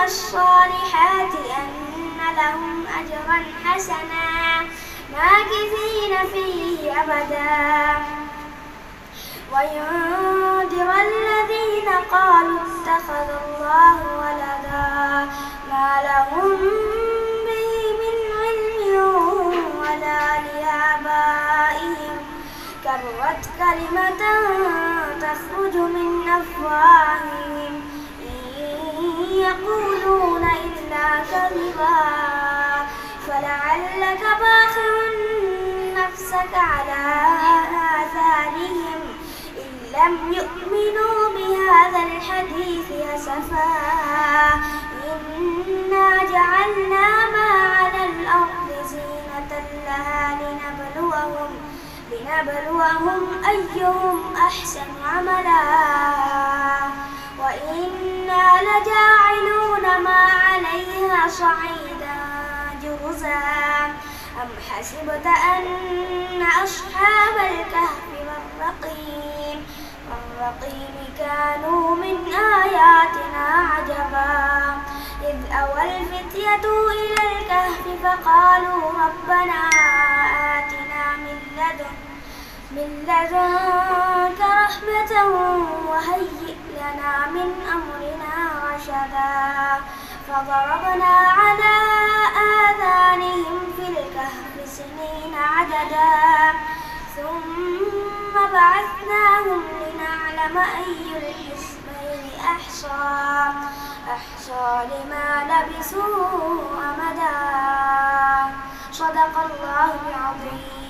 الصالحات أن لهم أجرا حسنا ماكثين فيه أبدا وينذر الذين قالوا اتخذ الله ولدا ما لهم به من علم ولا لآبائهم كبرت كلمة تخرج من أفواههم إن يقولون إلا كذبا فلعلك باخع نفسك على آثارهم إن لم يؤمنوا بهذا الحديث أسفا إنا جعلنا ما على الأرض زينة لها لنبلوهم أيهم أحسن عملا وإنا لجاعلون ما عليها صعيدا جرزا أم حسبت أن أصحاب الكهف والرقيم كانوا من آياتنا عجبا إذ أوى الفتية إلى الكهف فقالوا ربنا آتنا من لدنك رحمة وهيئ لنا من أمرنا رشدا فضربنا على آذانهم في الكهف سنين عددا ثم بعثناهم لنعلم أي الحزبين أحصى لما لبثوا أمدا صدق الله العظيم.